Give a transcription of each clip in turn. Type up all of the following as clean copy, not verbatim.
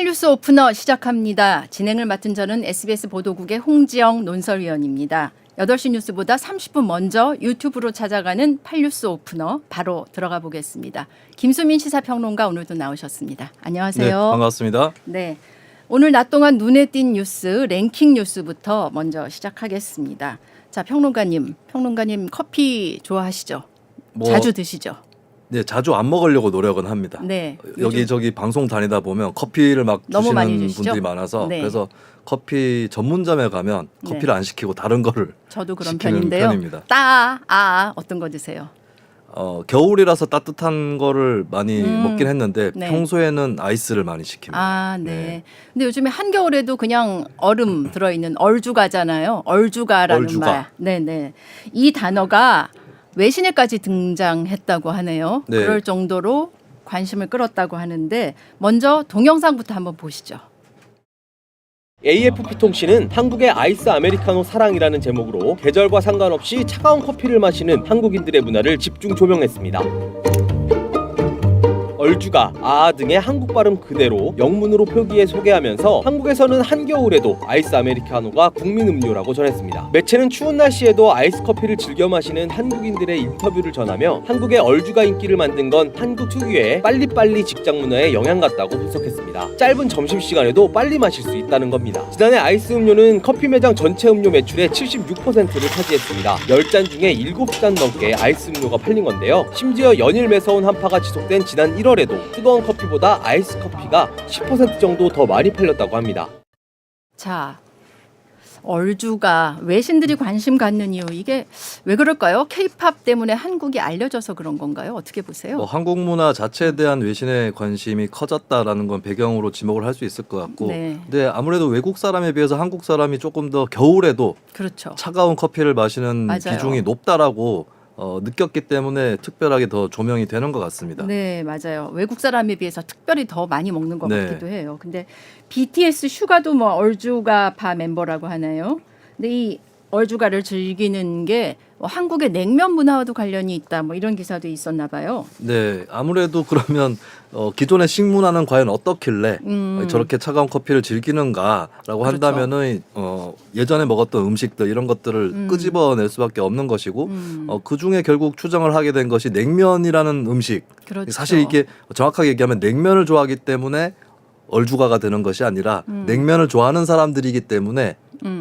팔뉴스 오프너 시작합니다. 진행을 맡은 저는 SBS 보도국의 홍지영 논설위원입니다. 8시 뉴스보다 30분 먼저 유튜브로 찾아가는 팔뉴스 오프너 바로 들어가 보겠습니다. 김수민 시사평론가 오늘도 나오셨습니다. 안녕하세요. 네, 반갑습니다. 네, 오늘 낮 동안 눈에 띈 뉴스 랭킹 뉴스부터 먼저 시작하겠습니다. 자, 평론가님 커피 좋아하시죠? 자주 드시죠? 네, 자주 안 먹으려고 노력은 합니다. 네, 여기저기 방송 다니다 보면 커피를 막 너무 많이 주시는 주시죠? 분들이 많아서 네. 그래서 커피 전문점에 가면 커피를 안 시키고 다른 거를 저도 그런 시키는 편인데요. 편입니다. 어떤 거 드세요? 겨울이라서 따뜻한 거를 많이 먹긴 했는데 네. 평소에는 아이스를 많이 시킵니다. 네. 근데 요즘에 한겨울에도 그냥 얼음 들어있는 얼주가잖아요. 얼주가라는 얼주가. 말. 네네. 이 단어가 외신에까지 등장했다고 하네요. 네. 그럴 정도로 관심을 끌었다고 하는데 먼저 동영상부터 한번 보시죠. AFP 통신은 한국의 아이스 아메리카노 사랑이라는 제목으로 계절과 상관없이 차가운 커피를 마시는 한국인들의 문화를 집중 조명했습니다. 얼주가, 등의 한국 발음 그대로 영문으로 표기해 소개하면서 한국에서는 한겨울에도 아이스 아메리카노가 국민 음료라고 전했습니다. 매체는 추운 날씨에도 아이스 커피를 즐겨 마시는 한국인들의 인터뷰를 전하며 한국의 얼주가 인기를 만든 건 한국 특유의 빨리빨리 직장 문화에 영향 같다고 분석했습니다. 짧은 점심시간에도 빨리 마실 수 있다는 겁니다. 지난해 아이스 음료는 커피 매장 전체 음료 매출의 76%를 차지했습니다. 10잔 중에 7잔 넘게 아이스 음료가 팔린 건데요. 심지어 연일 매서운 한파가 지속된 지난 1월에도 뜨거운 커피보다 아이스 커피가 10% 정도 더 많이 팔렸다고 합니다. 자, 얼주가 외신들이 관심 갖는 이유 이게 왜 그럴까요? K-팝 때문에 한국이 알려져서 그런 건가요? 어떻게 보세요? 한국 문화 자체에 대한 외신의 관심이 커졌다라는 건 배경으로 지목을 할 수 있을 것 같고 네. 근데 아무래도 외국 사람에 비해서 한국 사람이 조금 더 겨울에도 그렇죠. 차가운 커피를 마시는 맞아요. 비중이 높다라고 느꼈기 때문에 특별하게 더 조명이 되는 것 같습니다. 네, 맞아요. 외국 사람에 비해서 특별히 더 많이 먹는 것 네. 같기도 해요. 근데 BTS 슈가도 뭐 얼주가파 멤버라고 하나요? 근데 이 얼주가를 즐기는 게 한국의 냉면 문화와도 관련이 있다. 뭐 이런 기사도 있었나 봐요. 네, 아무래도 그러면 기존의 식문화는 과연 어떻길래 저렇게 차가운 커피를 즐기는가라고 그렇죠. 한다면은 예전에 먹었던 음식들 이런 것들을 끄집어낼 수밖에 없는 것이고 그 중에 결국 추정을 하게 된 것이 냉면이라는 음식. 그렇죠. 사실 이게 정확하게 얘기하면 냉면을 좋아하기 때문에 얼주가가 되는 것이 아니라 냉면을 좋아하는 사람들이기 때문에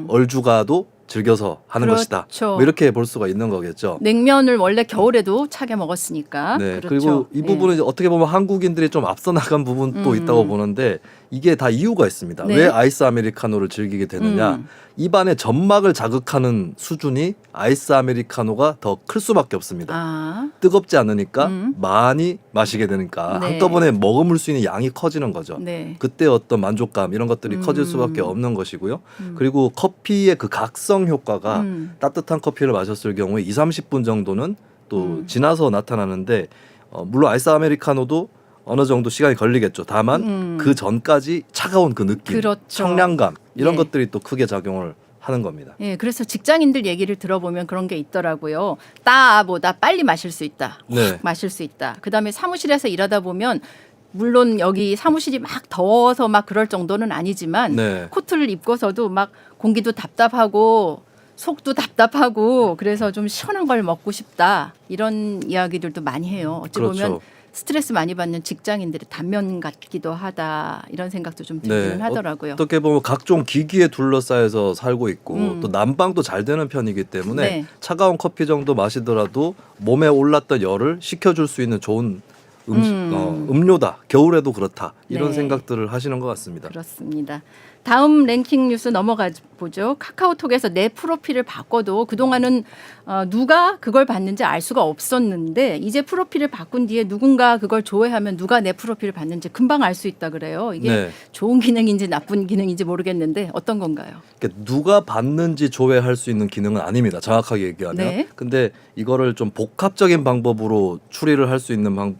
얼주가도 즐겨서 하는 그렇죠. 것이다. 뭐 이렇게 볼 수가 있는 거겠죠. 냉면을 원래 겨울에도 차게 먹었으니까. 네, 그렇죠. 그리고 이 부분은 이제 어떻게 보면 한국인들이 좀 앞서 나간 부분도 있다고 보는데 이게 다 이유가 있습니다. 네. 왜 아이스 아메리카노를 즐기게 되느냐? 입안의 점막을 자극하는 수준이 아이스 아메리카노가 더 클 수밖에 없습니다. 뜨겁지 않으니까 많이 마시게 되니까 네. 한꺼번에 머금을 수 있는 양이 커지는 거죠. 네. 그때 어떤 만족감 이런 것들이 커질 수밖에 없는 것이고요. 그리고 커피의 그 각성 효과가 따뜻한 커피를 마셨을 경우에 20-30분 정도는 또 지나서 나타나는데 물론 아이스 아메리카노도 어느 정도 시간이 걸리겠죠. 다만 그 전까지 차가운 그 느낌, 그렇죠. 청량감 이런 예. 것들이 또 크게 작용을 하는 겁니다. 예, 그래서 직장인들 얘기를 들어보면 그런 게 있더라고요. 따보다 빨리 마실 수 있다. 네. 확 마실 수 있다. 그다음에 사무실에서 일하다 보면 물론 여기 사무실이 막 더워서 막 그럴 정도는 아니지만 네. 코트를 입고서도 막 공기도 답답하고 속도 답답하고 그래서 좀 시원한 걸 먹고 싶다. 이런 이야기들도 많이 해요. 어찌 그렇죠. 보면 스트레스 많이 받는 직장인들의 단면 같기도 하다. 이런 생각도 좀 들기는 하더라고요. 어떻게 보면 각종 기기에 둘러싸여서 살고 있고 또 난방도 잘 되는 편이기 때문에 네. 차가운 커피 정도 마시더라도 몸에 올랐던 열을 식혀줄 수 있는 좋은 음료다. 겨울에도 그렇다. 이런 네. 생각들을 하시는 것 같습니다. 그렇습니다. 다음 랭킹 뉴스 넘어가 보죠. 카카오톡에서 내 프로필을 바꿔도 그동안은 누가 그걸 봤는지 알 수가 없었는데 이제 프로필을 바꾼 뒤에 누군가 그걸 조회하면 누가 내 프로필을 봤는지 금방 알 수 있다 그래요. 이게 네. 좋은 기능인지 나쁜 기능인지 모르겠는데 어떤 건가요? 그러니까 누가 봤는지 조회할 수 있는 기능은 아닙니다. 정확하게 얘기하면. 네. 근데 이거를 좀 복합적인 방법으로 추리를 할 수 있는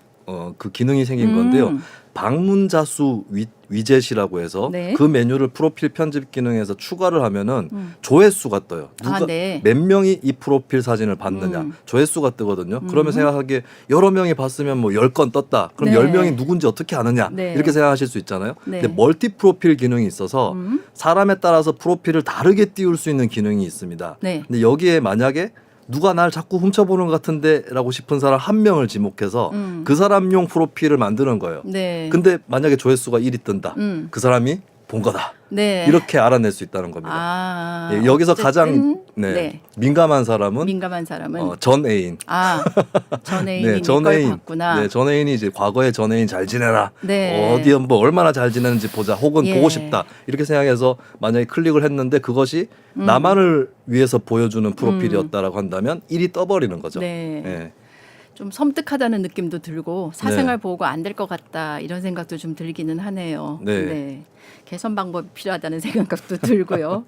그 기능이 생긴 건데요. 방문자 수 위젯이라고 해서 네. 그 메뉴를 프로필 편집 기능에서 추가를 하면은 조회수가 떠요. 누가 네. 몇 명이 이 프로필 사진을 봤느냐 조회수가 뜨거든요. 그러면 생각하기에 여러 명이 봤으면 뭐 10건 떴다. 그럼 네. 10명이 누군지 어떻게 아느냐 네. 이렇게 생각하실 수 있잖아요. 네. 근데 멀티 프로필 기능이 있어서 사람에 따라서 프로필을 다르게 띄울 수 있는 기능이 있습니다. 네. 근데 여기에 만약에 누가 날 자꾸 훔쳐보는 것 같은데 라고 싶은 사람 한 명을 지목해서 그 사람용 프로필을 만드는 거예요. 네. 근데 만약에 조회수가 1이 뜬다. 음. 그 사람이 본 거다. 네. 이렇게 알아낼 수 있다는 겁니다. 아, 예, 여기서 어쨌든, 가장 네. 민감한 사람은 민감한 사람은 전 애인. 전 애인이 네, 전 걸 애인. 봤구나. 네, 전 애인이 이제 과거에 전 애인 잘 지내라. 네. 어디 뭐 얼마나 잘 지내는지 보자. 혹은 예. 보고 싶다. 이렇게 생각해서 만약에 클릭을 했는데 그것이 나만을 위해서 보여주는 프로필이었다라고 한다면 1이 떠버리는 거죠. 네. 예. 좀 섬뜩하다는 느낌도 들고 사생활 보호가 안 될 것 같다 이런 생각도 좀 들기는 하네요. 네. 개선 방법이 필요하다는 생각도 들고요.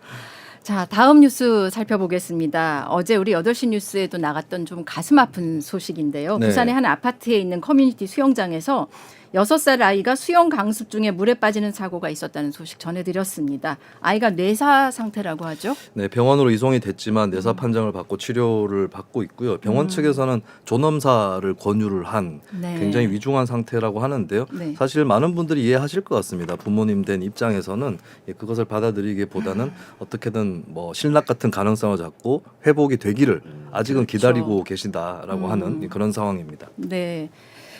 자, 다음 뉴스 살펴보겠습니다. 어제 우리 8시 뉴스에도 나갔던 좀 가슴 아픈 소식인데요. 네. 부산의 한 아파트에 있는 커뮤니티 수영장에서 6살 아이가 수영 강습 중에 물에 빠지는 사고가 있었다는 소식 전해드렸습니다. 아이가 뇌사 상태라고 하죠? 네, 병원으로 이송이 됐지만 뇌사 판정을 받고 치료를 받고 있고요. 병원 측에서는 존엄사를 권유를 한 네. 굉장히 위중한 상태라고 하는데요. 네. 사실 많은 분들이 이해하실 것 같습니다. 부모님 된 입장에서는 그것을 받아들이기보다는 어떻게든 뭐 신락 같은 가능성을 잡고 회복이 되기를 아직은 그렇죠. 기다리고 계신다라고 하는 그런 상황입니다. 네.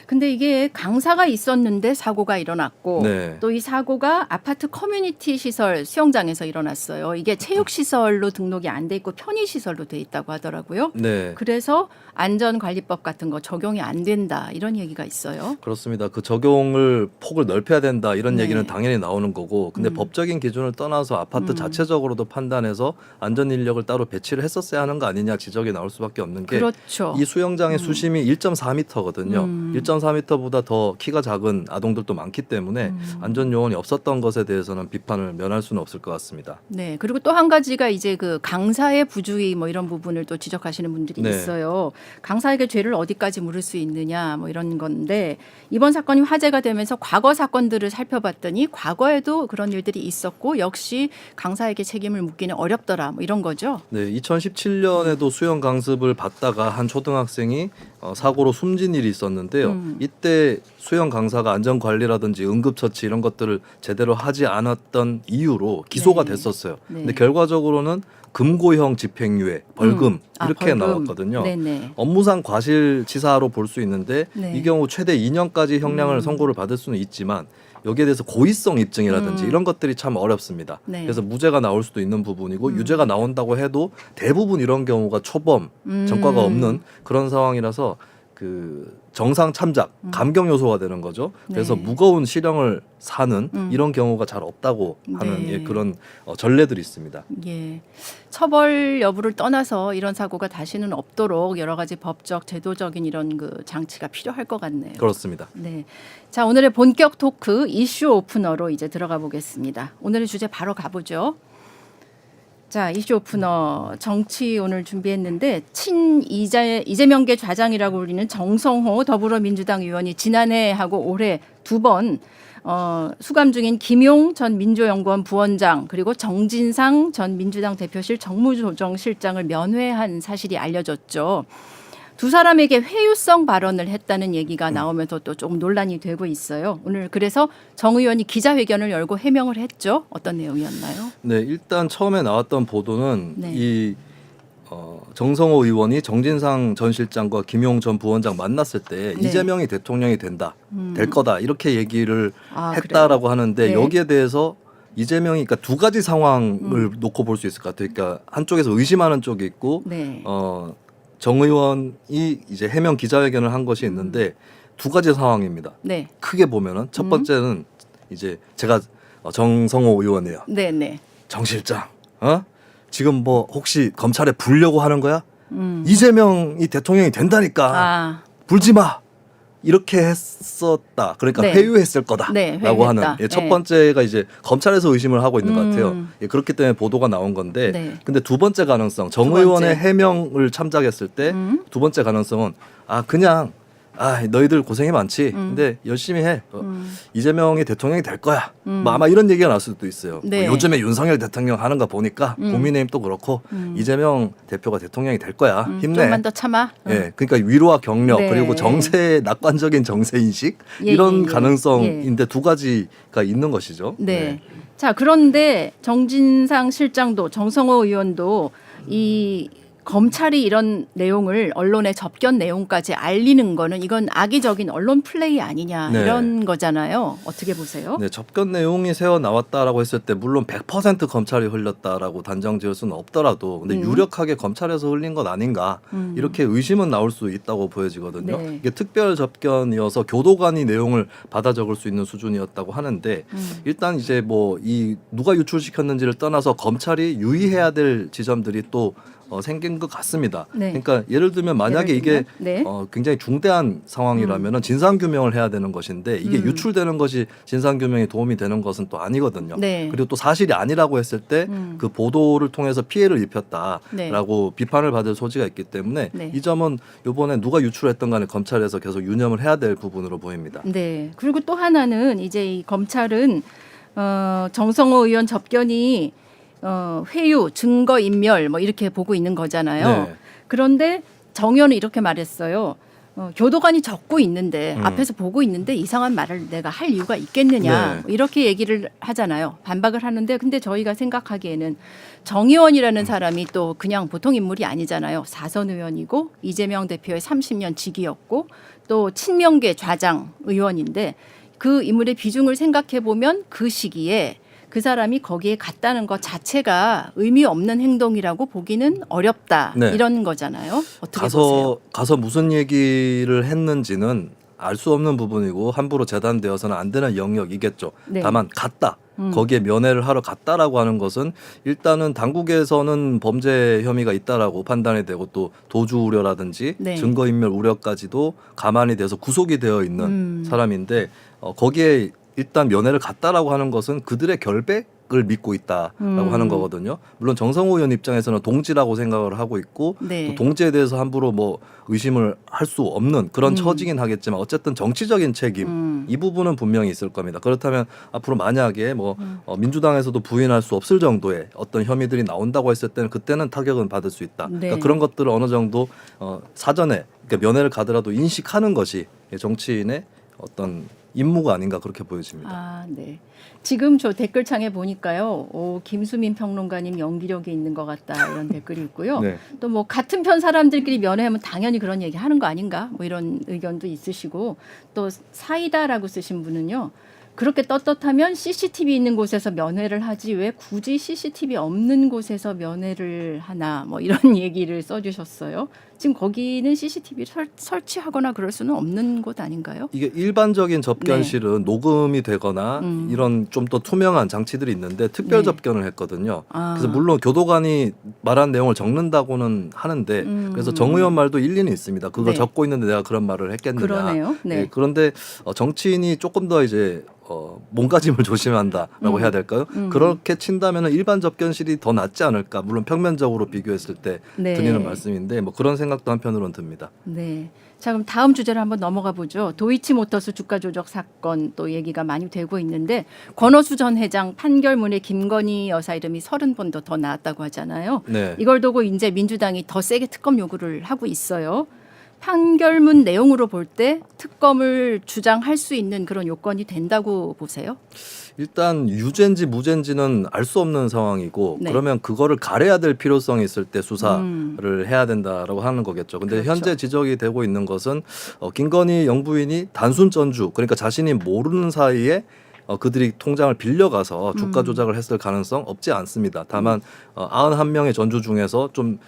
근데 이게 강사가 있었는데 사고가 일어났고 네. 또 이 사고가 아파트 커뮤니티 시설 수영장에서 일어났어요. 이게 체육 시설로 등록이 안 돼 있고 편의 시설로 돼 있다고 하더라고요. 네. 그래서 안전관리법 같은 거 적용이 안 된다 이런 얘기가 있어요. 그렇습니다. 그 적용을 폭을 넓혀야 된다 이런 네. 얘기는 당연히 나오는 거고 근데 법적인 기준을 떠나서 아파트 자체적으로도 판단해서 안전 인력을 따로 배치를 했었어야 하는 거 아니냐 지적이 나올 수밖에 없는 게 그렇죠. 이 수영장의 수심이 1.4m거든요. 1.4m보다 더 키가 작은 아동들도 많기 때문에 안전 요원이 없었던 것에 대해서는 비판을 면할 수는 없을 것 같습니다. 네. 그리고 또 한 가지가 이제 그 강사의 부주의 뭐 이런 부분을 또 지적하시는 분들이 네. 있어요. 강사에게 죄를 어디까지 물을 수 있느냐 뭐 이런 건데 이번 사건이 화제가 되면서 과거 사건들을 살펴봤더니 과거에도 그런 일들이 있었고 역시 강사에게 책임을 묻기는 어렵더라 뭐 이런 거죠. 네, 2017년에도 수영 강습을 받다가 한 초등학생이 사고로 숨진 일이 있었는데요. 이때 수영 강사가 안전 관리라든지 응급처치 이런 것들을 제대로 하지 않았던 이유로 기소가 네. 됐었어요. 네. 근데 결과적으로는 금고형 집행유예, 벌금 이렇게 벌금. 나왔거든요. 네네. 업무상 과실치사로 볼 수 있는데 네. 이 경우 최대 2년까지 형량을 선고를 받을 수는 있지만 여기에 대해서 고의성 입증이라든지 이런 것들이 참 어렵습니다. 네. 그래서 무죄가 나올 수도 있는 부분이고 유죄가 나온다고 해도 대부분 이런 경우가 초범, 전과가 없는 그런 상황이라서 그 정상 참작, 감경 요소가 되는 거죠. 그래서 네. 무거운 실형을 사는 이런 경우가 잘 없다고 하는 네. 그런 전례들이 있습니다. 예. 처벌 여부를 떠나서 이런 사고가 다시는 없도록 여러 가지 법적, 제도적인 이런 그 장치가 필요할 것 같네요. 그렇습니다. 네. 자, 오늘의 본격 토크 이슈 오프너로 이제 들어가 보겠습니다. 오늘의 주제 바로 가보죠. 자, 이슈 오프너 정치 오늘 준비했는데 이재명계 좌장이라고 불리는 정성호 더불어민주당 의원이 지난해하고 올해 두 번 수감 중인 김용 전 민주연구원 부원장 그리고 정진상 전 민주당 대표실 정무조정실장을 면회한 사실이 알려졌죠. 두 사람에게 회유성 발언을 했다는 얘기가 나오면서 또 조금 논란이 되고 있어요. 오늘 그래서 정 의원이 기자회견을 열고 해명을 했죠. 어떤 내용이었나요? 네, 일단 처음에 나왔던 보도는 네. 이 정성호 의원이 정진상 전 실장과 김용 전 부원장 만났을 때 네. 이재명이 대통령이 될 거다 이렇게 얘기를 아, 했다라고 하는데 네. 여기에 대해서 이재명이 그러니까 두 가지 상황을 놓고 볼 수 있을 것 같아요. 그러니까 한쪽에서 의심하는 쪽이 있고 네. 정 의원이 이제 해명 기자회견을 한 것이 있는데 두 가지 상황입니다. 네. 크게 보면은 첫 번째는 이제 제가 정성호 의원이에요. 네, 네. 정 실장, 지금 뭐 혹시 검찰에 불려고 하는 거야? 이재명이 대통령이 된다니까 아, 불지 마. 이렇게 했었다. 그러니까 네. 회유했을 거다라고 네, 회유했다. 하는 첫 네. 번째가 이제 검찰에서 의심을 하고 있는 것 같아요. 그렇기 때문에 보도가 나온 건데, 네. 근데 두 번째 가능성, 정 두 번째. 의원의 해명을 참작했을 때 두 번째 가능성은 그냥 너희들 고생이 많지. 근데 열심히 해. 이재명이 대통령이 될 거야. 뭐 아마 이런 얘기가 나올 수도 있어요. 네. 뭐 요즘에 윤석열 대통령 하는 거 보니까 국민의힘도 그렇고 이재명 대표가 대통령이 될 거야. 힘내. 좀만 더 참아. 예, 그러니까 위로와 격려 네. 그리고 정세 낙관적인 정세 인식 예, 이런 예, 예. 가능성인데 두 가지가 있는 것이죠. 네. 자, 그런데 정진상 실장도 정성호 의원도 이 검찰이 이런 내용을 언론에 접견 내용까지 알리는 거는 이건 악의적인 언론 플레이 아니냐 네. 이런 거잖아요. 어떻게 보세요? 네, 접견 내용이 새어 나왔다라고 했을 때 물론 100% 검찰이 흘렸다라고 단정 지을 수는 없더라도 근데 유력하게 검찰에서 흘린 것 아닌가 이렇게 의심은 나올 수 있다고 보여지거든요. 네. 이게 특별 접견이어서 교도관이 내용을 받아 적을 수 있는 수준이었다고 하는데 일단 이제 뭐 이 누가 유출시켰는지를 떠나서 검찰이 유의해야 될 지점들이 또 생긴 것 같습니다. 네. 그러니까 예를 들면 만약에 예를 이게 들면? 네. 굉장히 중대한 상황이라면 진상 규명을 해야 되는 것인데 이게 유출되는 것이 진상 규명에 도움이 되는 것은 또 아니거든요. 네. 그리고 또 사실이 아니라고 했을 때 그 보도를 통해서 피해를 입혔다라고 비판을 받을 소지가 있기 때문에 네. 이 점은 이번에 누가 유출했던 간에 검찰에서 계속 유념을 해야 될 부분으로 보입니다. 네. 그리고 또 하나는 이제 이 검찰은 정성호 의원 접견이 회유, 증거 인멸 뭐 이렇게 보고 있는 거잖아요. 네. 그런데 정 의원은 이렇게 말했어요. 교도관이 적고 있는데 앞에서 보고 있는데 이상한 말을 내가 할 이유가 있겠느냐 네. 뭐 이렇게 얘기를 하잖아요. 반박을 하는데 근데 저희가 생각하기에는 정 의원이라는 사람이 또 그냥 보통 인물이 아니잖아요. 4선 의원이고 이재명 대표의 30년 직위였고 또 친명계 좌장 의원인데 그 인물의 비중을 생각해 보면 그 시기에 그 사람이 거기에 갔다는 것 자체가 의미 없는 행동이라고 보기는 어렵다. 네. 이런 거잖아요. 어떻게 보세요? 가서 무슨 얘기를 했는지는 알 수 없는 부분이고 함부로 재단되어서는 안 되는 영역이겠죠. 네. 다만 갔다. 거기에 면회를 하러 갔다라고 하는 것은 일단은 당국에서는 범죄 혐의가 있다라고 판단이 되고 또 도주 우려라든지 네. 증거인멸 우려까지도 가만히 돼서 구속이 되어 있는 사람인데 거기에 일단 면회를 갔다라고 하는 것은 그들의 결백을 믿고 있다라고 하는 거거든요. 물론 정성호 의원 입장에서는 동지라고 생각을 하고 있고 네. 또 동지에 대해서 함부로 뭐 의심을 할 수 없는 그런 처지긴 하겠지만 어쨌든 정치적인 책임 이 부분은 분명히 있을 겁니다. 그렇다면 앞으로 만약에 뭐 민주당에서도 부인할 수 없을 정도의 어떤 혐의들이 나온다고 했을 때는 그때는 타격은 받을 수 있다. 네. 그러니까 그런 것들을 어느 정도 사전에 그러니까 면회를 가더라도 인식하는 것이 정치인의 어떤 임무가 아닌가 그렇게 보여집니다. 아, 네. 지금 저 댓글창에 보니까요. 김수민 평론가님 연기력이 있는 것 같다 이런 댓글이 있고요. 네. 또 뭐 같은 편 사람들끼리 면회하면 당연히 그런 얘기 하는 거 아닌가 뭐 이런 의견도 있으시고 또 사이다라고 쓰신 분은요. 그렇게 떳떳하면 CCTV 있는 곳에서 면회를 하지 왜 굳이 CCTV 없는 곳에서 면회를 하나 뭐 이런 얘기를 써주셨어요. 지금 거기는 CCTV 설치하거나 그럴 수는 없는 곳 아닌가요? 이게 일반적인 접견실은 녹음이 되거나 이런 좀 더 투명한 장치들이 있는데 특별 네. 접견을 했거든요. 아. 그래서 물론 교도관이 말한 내용을 적는다고는 하는데 그래서 정 의원 말도 일리는 있습니다. 그걸 네. 적고 있는데 내가 그런 말을 했겠느냐. 그러네요. 네. 예, 그런데 정치인이 조금 더 이제 몸가짐을 조심한다라고 해야 될까요? 그렇게 친다면 일반 접견실이 더 낫지 않을까? 물론 평면적으로 비교했을 때 네. 드리는 말씀인데 뭐 그런 생각도 한편으로는 듭니다. 네. 자, 그럼 다음 주제로 한번 넘어가 보죠. 도이치모터스 주가 조작 사건 또 얘기가 많이 되고 있는데 권오수 전 회장 판결문에 김건희 여사 이름이 30번도 더 나왔다고 하잖아요. 네. 이걸 두고 이제 민주당이 더 세게 특검 요구를 하고 있어요. 판결문 내용으로 볼 때 특검을 주장할 수 있는 그런 요건이 된다고 보세요? 일단 유죄인지 무죄인지는 알 수 없는 상황이고 네. 그러면 그거를 가려야 될 필요성이 있을 때 수사를 해야 된다라고 하는 거겠죠. 근데 그렇죠. 현재 지적이 되고 있는 것은 김건희 영부인이 단순 전주 그러니까 자신이 모르는 사이에 그들이 통장을 빌려가서 주가 조작을 했을 가능성 없지 않습니다. 다만 91명의 전주 중에서 좀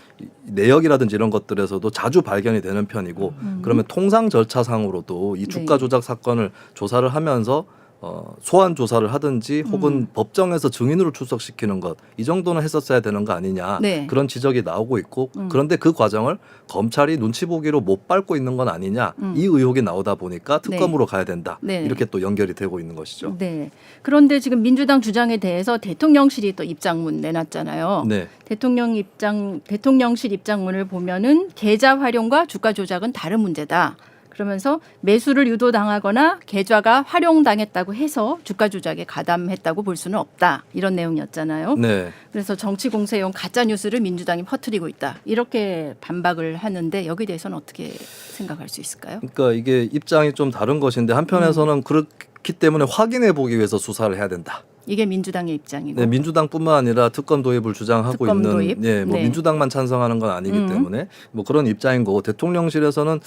내역이라든지 이런 것들에서도 자주 발견이 되는 편이고 그러면 통상 절차상으로도 이 주가 네. 조작 사건을 조사를 하면서 소환 조사를 하든지 혹은 법정에서 증인으로 출석시키는 것 이 정도는 했었어야 되는 거 아니냐 네. 그런 지적이 나오고 있고 그런데 그 과정을 검찰이 눈치 보기로 못 밟고 있는 건 아니냐 이 의혹이 나오다 보니까 특검으로 가야 된다 네. 이렇게 또 연결이 되고 있는 것이죠. 네. 그런데 지금 민주당 주장에 대해서 대통령실이 또 입장문 내놨잖아요. 네. 대통령실 입장문을 보면은 계좌 활용과 주가 조작은 다른 문제다. 그러면서 매수를 유도당하거나 계좌가 활용당했다고 해서 주가 조작에 가담했다고 볼 수는 없다. 이런 내용이었잖아요. 네. 그래서 정치 공세용 가짜 뉴스를 민주당이 퍼뜨리고 있다. 이렇게 반박을 하는데 여기에 대해서는 어떻게 생각할 수 있을까요? 그러니까 이게 입장이 좀 다른 것인데 한편에서는 그렇기 때문에 확인해 보기 위해서 수사를 해야 된다. 이게 민주당의 입장이고. 네, 민주당뿐만 아니라 특검 도입을 주장하고 특검 있는 도입? 네, 뭐 네. 민주당만 찬성하는 건 아니기 때문에 뭐 그런 입장인 거고 대통령실에서는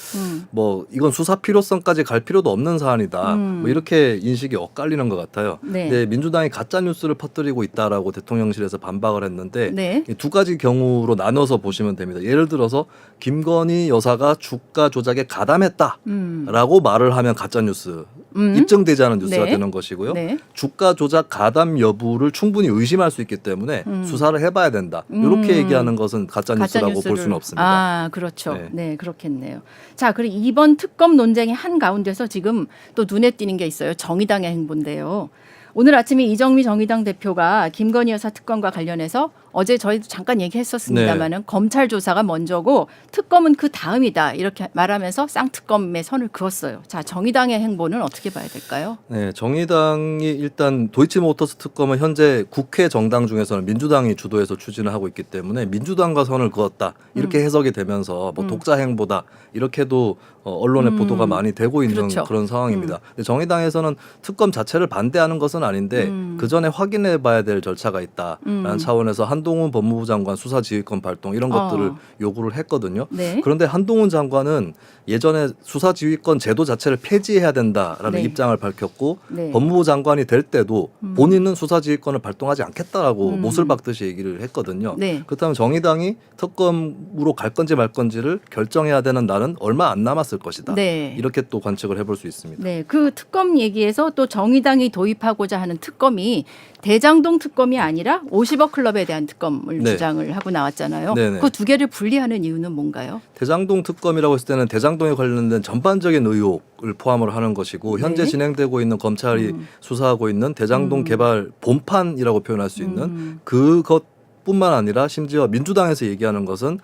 뭐 이건 수사 필요성까지 갈 필요도 없는 사안이다. 뭐 이렇게 인식이 엇갈리는 것 같아요. 네. 네, 민주당이 가짜 뉴스를 퍼뜨리고 있다라고 대통령실에서 반박을 했는데 네. 이 두 가지 경우로 나눠서 보시면 됩니다. 예를 들어서 김건희 여사가 주가 조작에 가담했다라고 말을 하면 가짜 뉴스 입증되지 않은 뉴스가 네. 되는 것이고요. 네. 주가 조작 가담 여부를 충분히 의심할 수 있기 때문에 수사를 해봐야 된다. 이렇게 얘기하는 것은 가짜 뉴스라고 볼 수는 없습니다. 아, 그렇죠. 네. 네, 그렇겠네요. 자, 그리고 이번 특검 논쟁의 한 가운데서 지금 또 눈에 띄는 게 있어요. 정의당의 행보인데요. 오늘 아침에 이정미 정의당 대표가 김건희 여사 특검과 관련해서 어제 저희도 잠깐 얘기했었습니다마는 네. 검찰 조사가 먼저고 특검은 그 다음이다 이렇게 말하면서 쌍특검에 선을 그었어요. 자, 정의당의 행보는 어떻게 봐야 될까요? 네, 정의당이 일단 도이치모터스 특검은 현재 국회 정당 중에서는 민주당이 주도해서 추진을 하고 있기 때문에 민주당과 선을 그었다 이렇게 해석이 되면서 뭐 독자 행보다 이렇게도 언론의 보도가 많이 되고 있는 그렇죠. 그런 상황입니다. 근데 정의당에서는 특검 자체를 반대하는 것은 아닌데 그 전에 확인해봐야 될 절차가 있다라는 차원에서 한동훈 법무부 장관 수사지휘권 발동 이런 것들을 요구를 했거든요. 네. 그런데 한동훈 장관은 예전에 수사지휘권 제도 자체를 폐지해야 된다라는 네. 입장을 밝혔고 네. 법무부 장관이 될 때도 본인은 수사지휘권을 발동하지 않겠다라고 못을 박듯이 얘기를 했거든요. 네. 그렇다면 정의당이 특검으로 갈 건지 말 건지를 결정해야 되는 날은 얼마 안 남았을 것이다. 네. 이렇게 또 관측을 해볼 수 있습니다. 네, 그 특검 얘기에서 또 정의당이 도입하고자 하는 특검이 대장동 특검이 아니라 50억 클럽에 대한 특검을 네. 주장을 하고 나왔잖아요. 네네. 그 두 개를 분리하는 이유는 뭔가요? 대장동 특검이라고 했을 때는 대장동에 관련된 전반적인 의혹을 포함을 하는 것이고 현재 네. 진행되고 있는 검찰이 수사하고 있는 대장동 개발 본판이라고 표현할 수 있는 그것뿐만 아니라 심지어 민주당에서 얘기하는 것은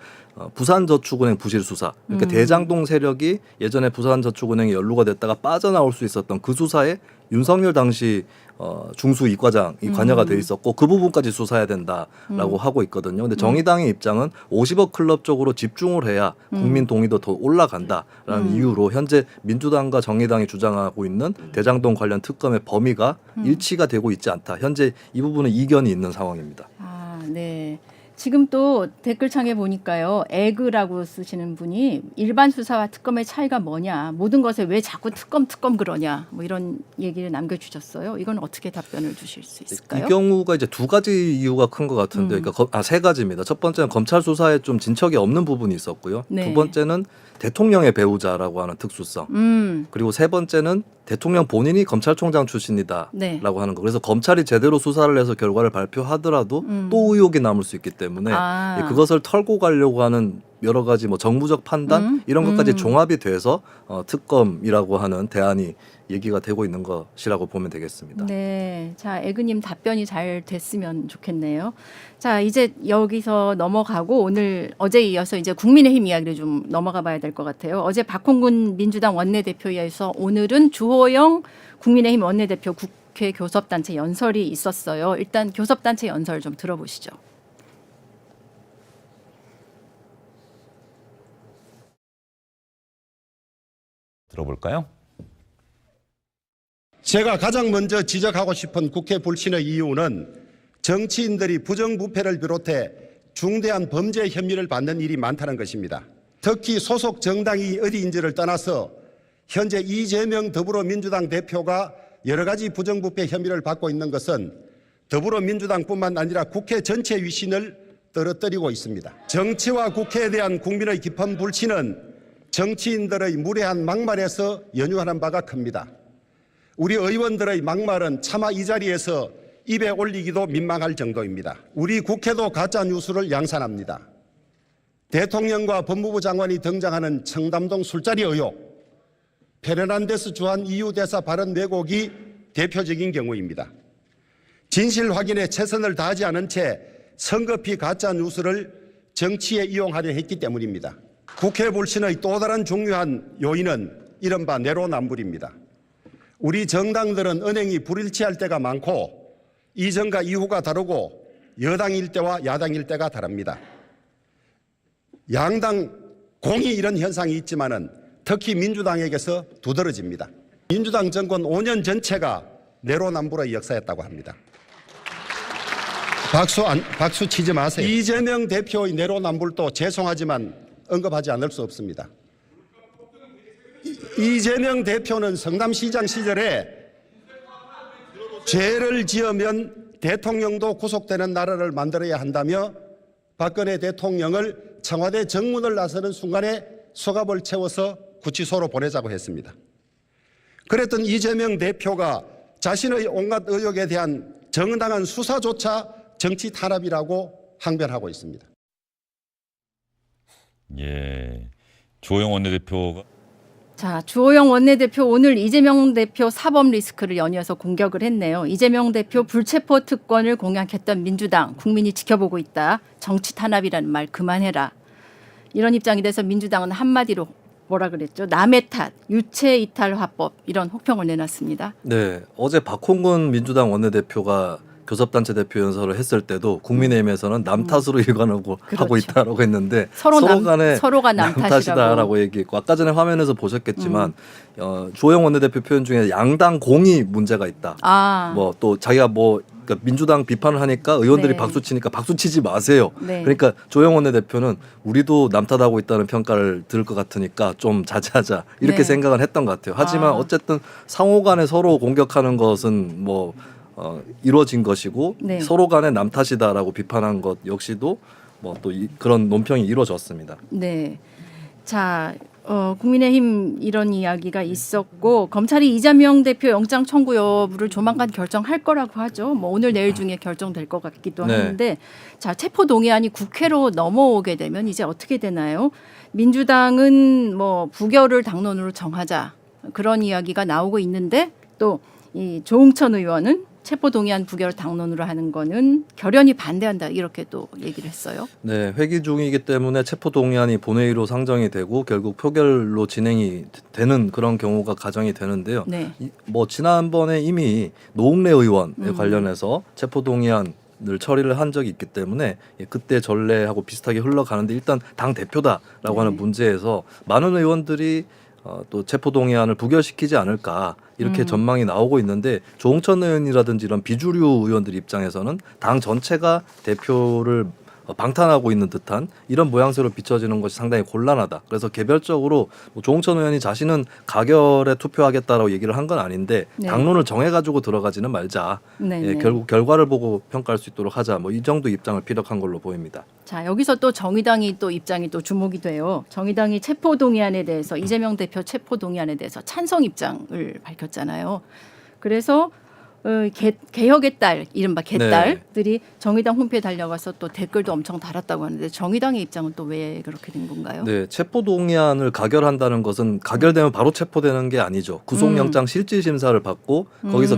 부산저축은행 부실 수사. 그러니까 대장동 세력이 예전에 부산저축은행에 연루가 됐다가 빠져나올 수 있었던 그 수사에 윤석열 당시 중수 이과장이 관여가 돼 있었고 그 부분까지 수사해야 된다라고 하고 있거든요. 근데 정의당의 입장은 50억 클럽 쪽으로 집중을 해야 국민 동의도 더 올라간다라는 이유로 현재 민주당과 정의당이 주장하고 있는 대장동 관련 특검의 범위가 일치가 되고 있지 않다. 현재 이 부분은 이견이 있는 상황입니다. 아, 네. 지금 또 댓글창에 보니까요. 에그라고 쓰시는 분이 일반 수사와 특검의 차이가 뭐냐. 모든 것에 왜 자꾸 특검 그러냐. 뭐 이런 얘기를 남겨주셨어요. 이건 어떻게 답변을 주실 수 있을까요? 이 경우가 이제 두 가지 이유가 큰 것 같은데, 그러니까 세 가지입니다. 첫 번째는 검찰 수사에 좀 진척이 없는 부분이 있었고요. 네. 두 번째는 대통령의 배우자라고 하는 특수성. 그리고 세 번째는 대통령 본인이 검찰총장 출신이다라고 네. 하는 거. 그래서 검찰이 제대로 수사를 해서 결과를 발표하더라도 또 의혹이 남을 수 있기 때문에 그것을 털고 가려고 하는 여러 가지 뭐 정무적 판단 이런 것까지 종합이 돼서 특검이라고 하는 대안이 얘기가 되고 있는 것이라고 보면 되겠습니다. 네. 자, 에그님 답변이 잘 됐으면 좋겠네요. 자, 이제 여기서 넘어가고 어제에 이어서 이제 국민의힘 이야기를 좀 넘어가 봐야 될 것 같아요. 어제 박홍근 민주당 원내대표에 이어서 오늘은 주호영 국민의힘 원내대표 국회 교섭단체 연설이 있었어요. 일단 교섭단체 연설 좀 들어보시죠. 들어볼까요? 제가 가장 먼저 지적하고 싶은 국회 불신의 이유는 정치인들이 부정부패를 비롯해 중대한 범죄 혐의를 받는 일이 많다는 것입니다. 특히 소속 정당이 어디인지를 떠나서 현재 이재명 더불어민주당 대표가 여러 가지 부정부패 혐의를 받고 있는 것은 더불어민주당뿐만 아니라 국회 전체 위신을 떨어뜨리고 있습니다. 정치와 국회에 대한 국민의 깊은 불신은 정치인들의 무례한 막말에서 연유하는 바가 큽니다. 우리 의원들의 막말은 차마 이 자리에서 입에 올리기도 민망할 정도입니다. 우리 국회도 가짜 뉴스를 양산합니다. 대통령과 법무부 장관이 등장하는 청담동 술자리 의혹, 페르난데스 주한 EU 대사 발언 왜곡이 대표적인 경우입니다. 진실 확인에 최선을 다하지 않은 채 성급히 가짜 뉴스를 정치에 이용하려 했기 때문입니다. 국회 불신의 또 다른 중요한 요인은 이른바 내로남불입니다. 우리 정당들은 은행이 불일치할 때가 많고 이전과 이후가 다르고 여당일 때와 야당일 때가 다릅니다. 양당 공히 이런 현상이 있지만은 특히 민주당에게서 두드러집니다. 민주당 정권 5년 전체가 내로남불의 역사였다고 합니다. 박수 치지 마세요. 이재명 대표의 내로남불도 죄송하지만 언급하지 않을 수 없습니다. 이재명 대표는 성남시장 시절에 죄를 지으면 대통령도 구속되는 나라를 만들어야 한다며 박근혜 대통령을 청와대 정문을 나서는 순간에 서갑을 채워서 구치소로 보내자고 했습니다. 그랬던 이재명 대표가 자신의 온갖 의혹에 대한 정당한 수사조차 정치 탄압이라고 항변하고 있습니다. 예, 주호영 원내대표가 자, 주호영 원내대표 오늘 이재명 대표 사법 리스크를 연이어서 공격을 했네요. 이재명 대표 불체포 특권을 공약했던 민주당, 국민이 지켜보고 있다. 정치 탄압이라는 말 그만해라. 이런 입장이 돼서 민주당은 한마디로 뭐라 그랬죠? 남의 탓, 유체 이탈 화법 이런 혹평을 내놨습니다. 네, 어제 박홍근 민주당 원내대표가 교섭단체 대표 연설을 했을 때도 국민의힘에서는 남 탓으로 일관하고 그렇죠. 하고 있다라고 했는데 서로가 남 탓이라고. 탓이다라고 얘기했고 아까 전에 화면에서 보셨겠지만 주호영 원내대표 표현 중에 양당 공이 문제가 있다. 아, 뭐 또 자기가 그러니까 민주당 비판을 하니까 의원들이 네. 박수 치니까 박수 치지 마세요. 네. 그러니까 조영 원내대표는 우리도 남 탓하고 있다는 평가를 들을 것 같으니까 좀 자제하자 이렇게 네. 생각을 했던 것 같아요. 하지만 어쨌든 상호간에 서로 공격하는 것은 이루어진 것이고 네. 서로 간에 남 탓이다라고 비판한 것 역시도 그런 논평이 이루어졌습니다. 네. 자, 국민의힘 이런 이야기가 있었고 검찰이 이재명 대표 영장 청구 여부를 조만간 결정할 거라고 하죠. 뭐 오늘 내일 중에 결정될 것 같기도 네. 하는데 자, 체포 동의안이 국회로 넘어오게 되면 이제 어떻게 되나요? 민주당은 뭐 부결을 당론으로 정하자 그런 이야기가 나오고 있는데 또 이 조응천 의원은 체포 동의안 부결 당론으로 하는 거는 결연히 반대한다 이렇게 또 얘기를 했어요. 네, 회기 중이기 때문에 체포 동의안이 본회의로 상정이 되고 결국 표결로 진행이 되는 그런 경우가 가정이 되는데요. 네. 지난번에 이미 노웅래 의원에 관련해서 체포 동의안을 처리를 한 적이 있기 때문에 그때 전례하고 비슷하게 흘러가는데 일단 당 대표다라고 네. 하는 문제에서 많은 의원들이 또 체포 동의안을 부결시키지 않을까 이렇게 전망이 나오고 있는데 조홍천 의원이라든지 이런 비주류 의원들 입장에서는 당 전체가 대표를 방탄하고 있는 듯한 이런 모양새로 비춰지는 것이 상당히 곤란하다. 그래서 개별적으로 조홍천 의원이 자신은 가결에 투표하겠다라고 얘기를 한 건 아닌데 네. 당론을 정해가지고 들어가지는 말자. 네, 예, 네. 결국 결과를 보고 평가할 수 있도록 하자. 이 정도 입장을 피력한 걸로 보입니다. 자, 여기서 또 정의당이 또 입장이 또 주목이 돼요. 정의당이 체포 동의안에 대해서 이재명 대표 체포 동의안에 대해서 찬성 입장을 밝혔잖아요. 그래서 개혁의 딸, 이른바 개딸들이 정의당 홈페이지에 달려가서 또 댓글도 엄청 달았다고 하는데 정의당의 입장은 또 왜 그렇게 된 건가요? 네, 체포 동의안을 가결한다는 것은 가결되면 바로 체포되는 게 아니죠. 구속영장 실질 심사를 받고 거기서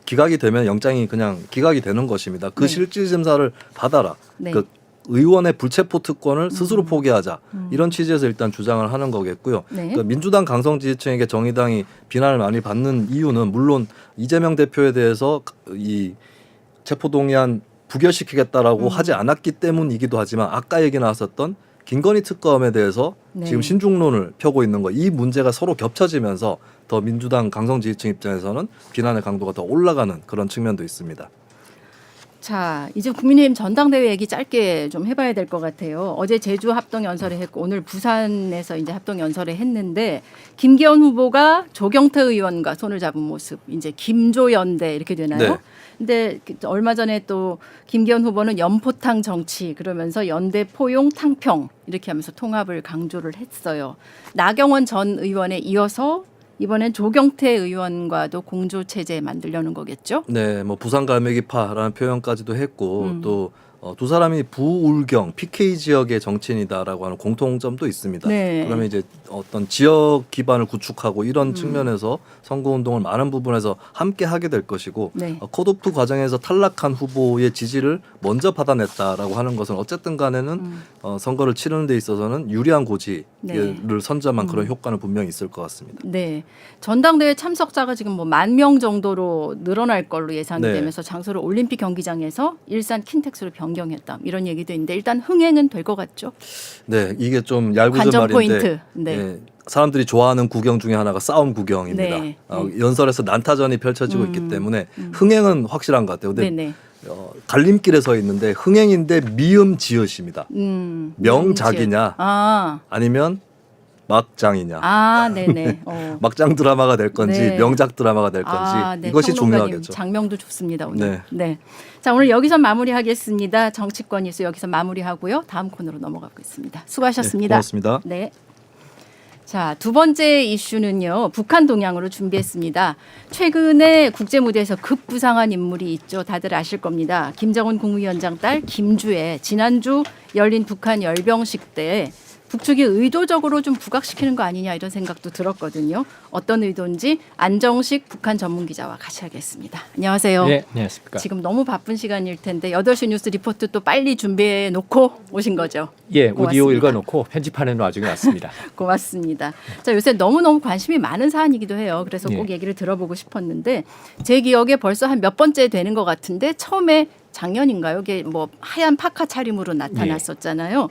기각이 되면 영장이 그냥 기각이 되는 것입니다. 그 네. 실질 심사를 받아라. 네. 그 의원의 불체포 특권을 스스로 포기하자 이런 취지에서 일단 주장을 하는 거겠고요. 네. 그러니까 민주당 강성 지지층에게 정의당이 비난을 많이 받는 이유는 물론 이재명 대표에 대해서 이 체포 동의안 부결시키겠다라고 하지 않았기 때문이기도 하지만 아까 얘기 나왔었던 김건희 특검에 대해서 네. 지금 신중론을 펴고 있는 거 이 문제가 서로 겹쳐지면서 더 민주당 강성 지지층 입장에서는 비난의 강도가 더 올라가는 그런 측면도 있습니다. 자, 이제 국민의힘 전당대회 얘기 짧게 좀 해봐야 될 것 같아요. 어제 제주 합동 연설을 했고 오늘 부산에서 이제 합동 연설을 했는데 김기현 후보가 조경태 의원과 손을 잡은 모습, 이제 김조연대 이렇게 되나요? 네. 근데 얼마 전에 또 김기현 후보는 연포탕 정치 그러면서 연대 포용 탕평 이렇게 하면서 통합을 강조를 했어요. 나경원 전 의원에 이어서 이번엔 조경태 의원과도 공조 체제 만들려는 거겠죠? 네, 부산 갈매기파라는 표현까지도 했고 또 두 사람이 부울경 PK 지역의 정치인이다라고 하는 공통점도 있습니다. 네. 그러면 이제 어떤 지역 기반을 구축하고 이런 측면에서 선거운동을 많은 부분에서 함께 하게 될 것이고 네. 컷오프 과정에서 탈락한 후보의 지지를 먼저 받아냈다라고 하는 것은 어쨌든 간에는 선거를 치르는 데 있어서는 유리한 고지를 네. 선점한 그런 효과는 분명히 있을 것 같습니다. 네. 전당대회 참석자가 지금 뭐 10,000명 정도로 늘어날 걸로 예상이 네. 되면서 장소를 올림픽 경기장에서 일산 킨텍스로 변경했다. 이런 얘기도 있는데 일단 흥행은 될 것 같죠. 네, 이게 좀 얄궂은 관전 말인데 포인트. 네. 예, 사람들이 좋아하는 구경 중에 하나가 싸움 구경입니다. 네. 연설에서 난타전이 펼쳐지고 있기 때문에 흥행은 확실한 것 같아요. 근데 네네. 갈림길에 서 있는데 흥행인데 미음 지읒입니다. 명작이냐 아, 아니면 막장이냐. 네네. 막장 드라마가 될 건지 네. 명작 드라마가 될 건지 네. 이것이 평론가님 중요하겠죠. 장명도 좋습니다 오늘. 네. 네. 자 오늘 여기서 마무리하겠습니다. 정치권 이슈 여기서 마무리하고요. 다음 코너로 넘어가겠습니다. 수고하셨습니다. 네, 고맙습니다. 네. 자, 두 번째 이슈는요. 북한 동향으로 준비했습니다. 최근에 국제 무대에서 급부상한 인물이 있죠. 다들 아실 겁니다. 김정은 국무위원장 딸 김주애 지난주 열린 북한 열병식 때 북측이 의도적으로 좀 부각시키는 거 아니냐 이런 생각도 들었거든요. 어떤 의도인지 안정식 북한 전문 기자와 같이 하겠습니다. 안녕하세요. 네, 안녕하십니까. 지금 너무 바쁜 시간일 텐데 8시 뉴스 리포트 또 빨리 준비해 놓고 오신 거죠? 예, 고맙습니다. 오디오 읽어놓고 편집하는 와중에 왔습니다. 고맙습니다. 자, 요새 너무너무 관심이 많은 사안이기도 해요. 그래서 꼭 예. 얘기를 들어보고 싶었는데 제 기억에 벌써 한 몇 번째 되는 것 같은데 처음에 작년인가요? 이게 뭐 하얀 파카 차림으로 나타났었잖아요.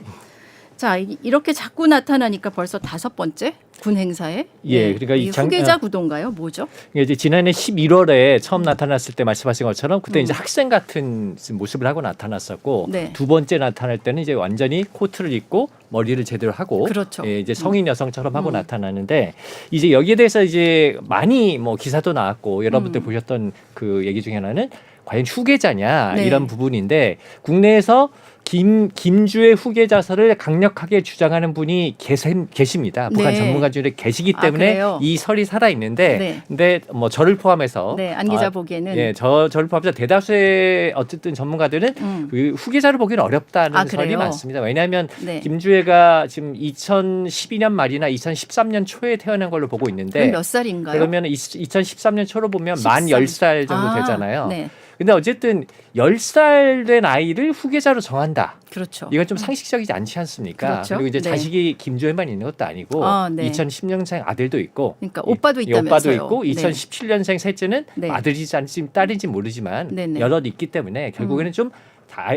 자, 이렇게 자꾸 나타나니까 벌써 5번째 군 행사에 예, 그러니까 이 후계자 구도인가요? 뭐죠? 이제 지난해 11월에 처음 나타났을 때 말씀하신 것처럼 그때 이제 학생 같은 모습을 하고 나타났었고 네. 두 번째 나타날 때는 이제 완전히 코트를 입고 머리를 제대로 하고 그렇죠. 예, 이제 성인 여성처럼 하고 나타나는데 이제 여기에 대해서 이제 많이 뭐 기사도 나왔고 여러분들 보셨던 그 얘기 중에 하나는 과연 후계자냐 네. 이런 부분인데 국내에서 김주의 후계자설을 강력하게 주장하는 분이 계십니다. 북한 네. 전문가 중에 계시기 때문에 그래요? 이 설이 살아 있는데, 네. 근데 뭐 저를 포함해서 네, 안 기자 보기에는 예, 저를 포함해서 대다수의 어쨌든 전문가들은 그 후계자를 보기는 어렵다는 설이 그래요? 많습니다. 왜냐하면 네. 김주애가 지금 2012년 말이나 2013년 초에 태어난 걸로 보고 있는데, 그럼 몇 살인가요? 그러면 2013년 초로 보면 만 10살 정도 되잖아요. 네. 근데 어쨌든 10살 된 아이를 후계자로 정한다. 그렇죠. 이건 좀 상식적이지 않지 않습니까? 그렇죠. 그리고 이제 네. 자식이 김주애만 있는 것도 아니고 네. 2010년생 아들도 있고 그러니까 오빠도 이 있다면서요. 오빠도 있고 네. 2017년생 셋째는 네. 아들이지 않지 딸인지 모르지만 네네. 여럿 있기 때문에 결국에는 좀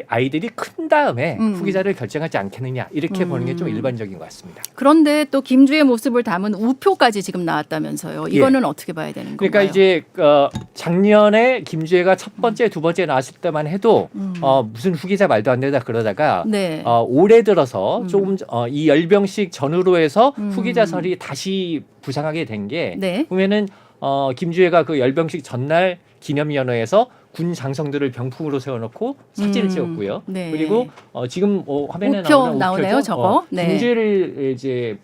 아이들이 큰 다음에 후계자를 결정하지 않겠느냐 이렇게 보는 게 좀 일반적인 것 같습니다. 그런데 또 김주의 모습을 담은 우표까지 지금 나왔다면서요. 이거는 어떻게 봐야 되는 건가요? 그러니까 이제 작년에 김주애가 첫 번째, 두 번째 나왔을 때만 해도 무슨 후계자 말도 안 되다 그러다가 네. 올해 들어서 조금 이 열병식 전후로 해서 후계자설이 다시 부상하게 된 게 네. 보면은 김주애가 그 열병식 전날 기념위원회에서 군 장성들을 병풍으로 세워놓고 사진을 찍었고요. 네. 그리고 지금 화면에 우표 나오는 나오네요, 우표죠. 저거. 네. 김주애를 이제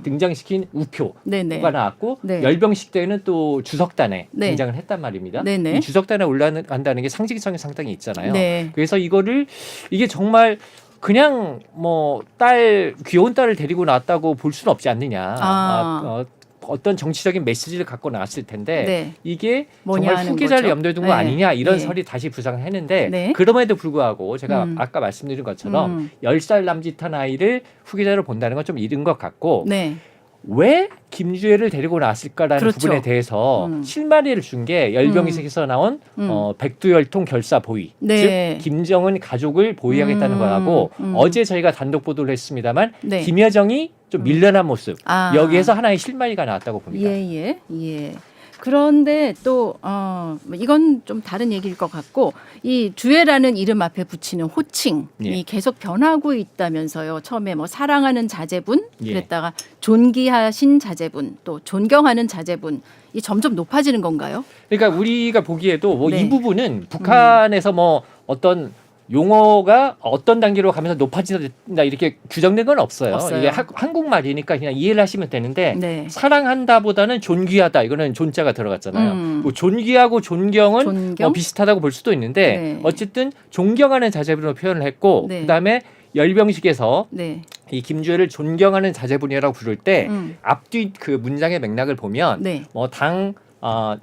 등장시킨 우표가 네네. 나왔고 네. 열병식 때는 또 주석단에 네. 등장을 했단 말입니다. 네네. 이 주석단에 올라간다는 게 상징성이 상당히 있잖아요. 네. 그래서 이게 정말 그냥 뭐 귀여운 딸을 데리고 나왔다고 볼 수는 없지 않느냐. 어떤 정치적인 메시지를 갖고 나왔을 텐데 네. 이게 뭐냐 정말 하는 후계자를 거죠. 염두에 둔 거 네. 아니냐 이런 네. 설이 다시 부상을 했는데 네. 그럼에도 불구하고 제가 아까 말씀드린 것처럼 10살 남짓한 아이를 후계자로 본다는 건 좀 이른 것 같고 네. 왜 김주애를 데리고 나왔을까라는 그렇죠. 부분에 대해서 실마리를 준 게 열병식에서 나온 백두혈통 결사 보위, 네. 즉 김정은 가족을 보위하겠다는 거하고 어제 저희가 단독 보도를 했습니다만 네. 김여정이 좀 밀려난 모습 아. 여기에서 하나의 실마리가 나왔다고 봅니다. 예. 그런데 또 이건 좀 다른 얘기일 것 같고 이 주애라는 이름 앞에 붙이는 호칭이 예. 계속 변하고 있다면서요. 처음에 뭐 사랑하는 자제분 예. 그랬다가 존귀하신 자제분 또 존경하는 자제분 이 점점 높아지는 건가요? 그러니까 우리가 보기에도 뭐 네. 이 부분은 북한에서 뭐 어떤 용어가 어떤 단계로 가면서 높아진다 이렇게 규정된 건 없어요. 없어요. 이게 한국말이니까 그냥 이해를 하시면 되는데 네. 사랑한다보다는 존귀하다 이거는 존자가 들어갔잖아요. 뭐 존귀하고 존경은 존경? 비슷하다고 볼 수도 있는데 네. 어쨌든 존경하는 자제분으로 표현을 했고 네. 그다음에 열병식에서 네. 이 김주애를 존경하는 자제분이라고 부를 때 음. 앞뒤 그 문장의 맥락을 보면 네. 뭐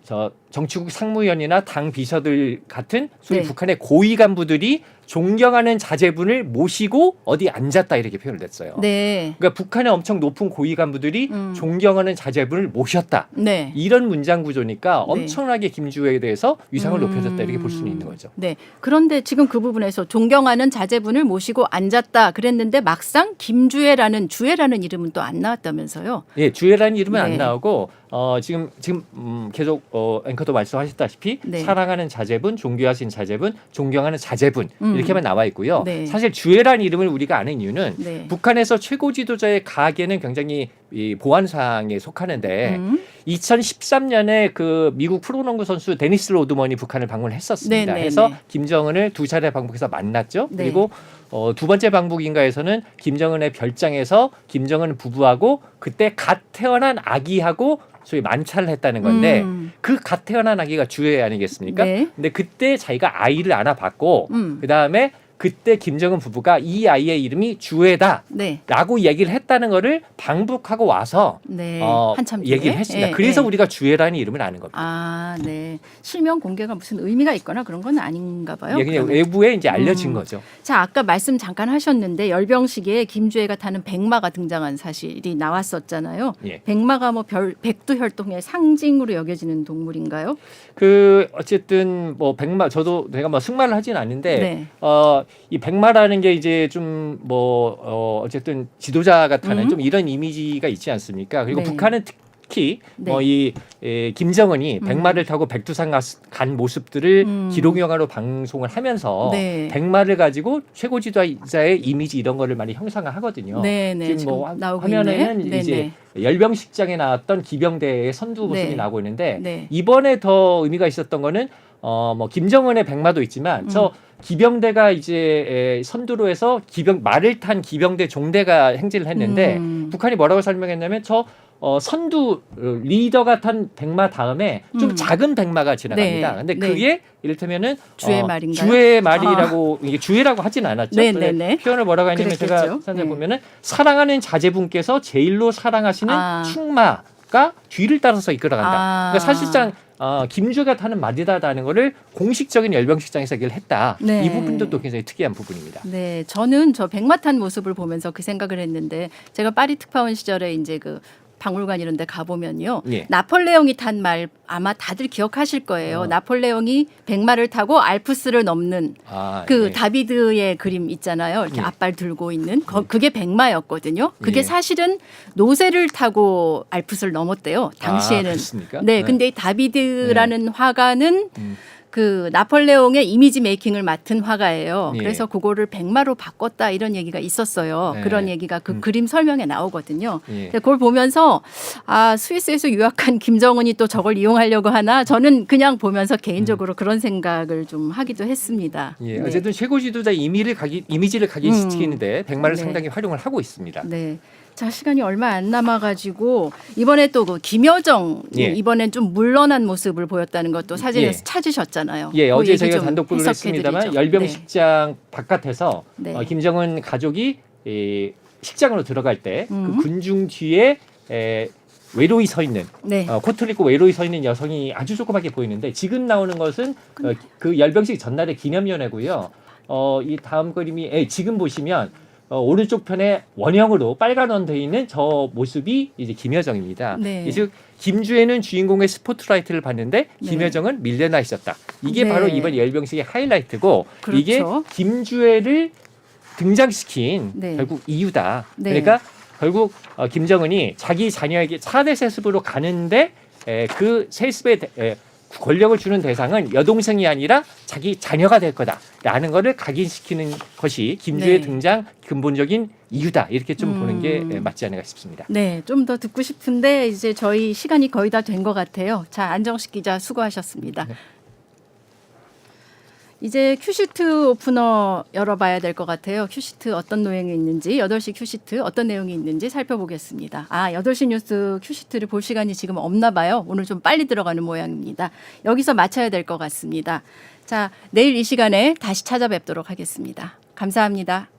저 정치국 상무위원이나 당 비서들 같은 소위 네. 북한의 고위 간부들이 존경하는 자제분을 모시고 어디 앉았다 이렇게 표현을 했어요. 네. 그러니까 북한의 엄청 높은 고위 간부들이 존경하는 자제분을 모셨다. 네. 이런 문장 구조니까 네. 엄청나게 김주애에 대해서 위상을 높여줬다 이렇게 볼 수는 있는 거죠. 네. 그런데 지금 그 부분에서 존경하는 자제분을 모시고 앉았다 그랬는데 막상 김주애라는 주애라는 이름은 또 안 나왔다면서요? 예, 주애라는 이름은 네. 안 나오고 지금 계속 앵커도 말씀하셨다시피 네. 사랑하는 자제분, 존귀하신 자제분, 존경하는 자제분 이렇게만 나와 있고요. 네. 사실 주애라는 이름을 우리가 아는 이유는 네. 북한에서 최고 지도자의 가계는 굉장히 이 보안사항에 속하는데 2013년에 그 미국 프로농구 선수 데니스 로드먼이 북한을 방문했었습니다. 네, 네, 해서 네. 김정은을 2차례 방북해서 만났죠. 네. 그리고 두 번째 방북인가에서는 김정은의 별장에서 김정은 부부하고 그때 갓 태어난 아기하고 소위 만찬을 했다는 건데 그 갓 태어난 아기가 주애 아니겠습니까? 네. 근데 그때 자기가 아이를 안아봤고 음. 그다음에 그때 김정은 부부가 이 아이의 이름이 주애다. 네. 라고 얘기를 했다는 거를 방북하고 와서 네. 한참 뒤에. 얘기를 했습니다. 예, 그래서 예. 우리가 주애라는 이름을 아는 겁니다. 아, 네. 실명 공개가 무슨 의미가 있거나 그런 건 아닌가 봐요. 예, 그냥 그러면. 외부에 이제 알려진 거죠. 자, 아까 말씀 잠깐 하셨는데 열병식에 김주애가 타는 백마가 등장한 사실이 나왔었잖아요. 예. 백마가 뭐 백두혈통의 상징으로 여겨지는 동물인가요? 그 어쨌든 뭐 백마 저도 내가 뭐 승마를 하진 않는데 네. 이 백마라는 게 이제 좀 뭐 어쨌든 지도자가 타는 좀 이런 이미지가 있지 않습니까? 그리고 네. 북한은 특히 네. 뭐 이 김정은이 백마를 타고 백두산 간 모습들을 기록 영화로 방송을 하면서 네. 백마를 가지고 최고 지도자의 이미지 이런 거를 많이 형상화하거든요. 네, 네. 지금 뭐 지금 나오고 화면에는 있네. 이제 열병식장에 나왔던 기병대의 선두 모습이 네. 나오고 있는데 네. 이번에 더 의미가 있었던 거는 뭐 김정은의 백마도 있지만 저 기병대가 이제 선두로 해서 말을 탄 기병대 종대가 행진을 했는데 북한이 뭐라고 설명했냐면 저 선두 리더가 탄 백마 다음에 좀 작은 백마가 지나갑니다. 네. 근데 네. 그게 이를테면은 주의 말인가요? 주의 말이라고 이게 주의라고 하진 않았죠. 네, 근데 네, 네. 표현을 뭐라고 했냐면 제가 그랬겠죠. 사진 보면은 사랑하는 자제분께서 제일로 사랑하시는 아. 충마가 뒤를 따라서 이끌어간다. 아. 그러니까 사실상 김주애가 타는 말이다라는 거를 공식적인 열병식장에서 얘기를 했다. 네. 이 부분도 또 굉장히 특이한 부분입니다. 네, 저는 저 백마 탄 모습을 보면서 그 생각을 했는데 제가 파리 특파원 시절에 이제 그 박물관 이런 데 가보면요. 예. 나폴레옹이 탄 말 아마 다들 기억하실 거예요. 나폴레옹이 백마를 타고 알프스를 넘는 그 예. 다비드의 그림 있잖아요. 이렇게 예. 앞발 들고 있는 그게 백마였거든요. 그게 예. 사실은 노새를 타고 알프스를 넘었대요. 당시에는. 그렇습니까? 네, 근데 이 다비드라는 화가는 그 나폴레옹의 이미지 메이킹을 맡은 화가예요. 예. 그래서 그거를 백마로 바꿨다 이런 얘기가 있었어요. 네. 그런 얘기가 그 그림 설명에 나오거든요. 예. 근데 그걸 보면서 스위스에서 유학한 김정은이 또 저걸 이용하려고 하나 저는 그냥 보면서 개인적으로 그런 생각을 좀 하기도 했습니다. 예, 네. 어쨌든 최고 지도자 이미지를 각인시키는데 백마를 네. 상당히 활용을 하고 있습니다. 네. 자, 시간이 얼마 안 남아가지고 이번에 또 그 김여정 예. 이번엔 좀 물러난 모습을 보였다는 것도 사진에서 예. 찾으셨잖아요. 예, 그 어제 얘기 저희가 좀 단독 보도를 해석해드리죠. 했습니다만 열병식장 바깥에서 네. 김정은 가족이 식장으로 들어갈 때 그 군중 뒤에 외로이 서 있는 네. 코트를 입고 외로이 서 있는 여성이 아주 조그맣게 보이는데 지금 나오는 것은 그 열병식 전날의 기념연회고요. 이 다음 그림이 지금 보시면 오른쪽 편에 원형으로 빨간 원 돼 있는 저 모습이 이제 김여정입니다. 네. 즉 김주애는 주인공의 스포트라이트를 받는데 네. 김여정은 밀려나 있었다. 이게 네. 바로 이번 열병식의 하이라이트고 그렇죠. 이게 김주애를 등장시킨 네. 결국 이유다. 네. 그러니까 결국 김정은이 자기 자녀에게 차대 세습으로 가는데 그 세습의 권력을 주는 대상은 여동생이 아니라 자기 자녀가 될 거다라는 거를 각인시키는 것이 김주애 네. 등장 근본적인 이유다. 이렇게 좀 보는 게 맞지 않을까 싶습니다. 네, 좀 더 듣고 싶은데 이제 저희 시간이 거의 다 된 것 같아요. 자, 안정식 기자 수고하셨습니다. 네. 이제 큐시트 오프너 열어봐야 될 것 같아요. 큐시트 어떤 내용이 있는지 8시 큐시트 어떤 내용이 있는지 살펴보겠습니다. 8시 뉴스 큐시트를 볼 시간이 지금 없나 봐요. 오늘 좀 빨리 들어가는 모양입니다. 여기서 마쳐야 될 것 같습니다. 자, 내일 이 시간에 다시 찾아뵙도록 하겠습니다. 감사합니다.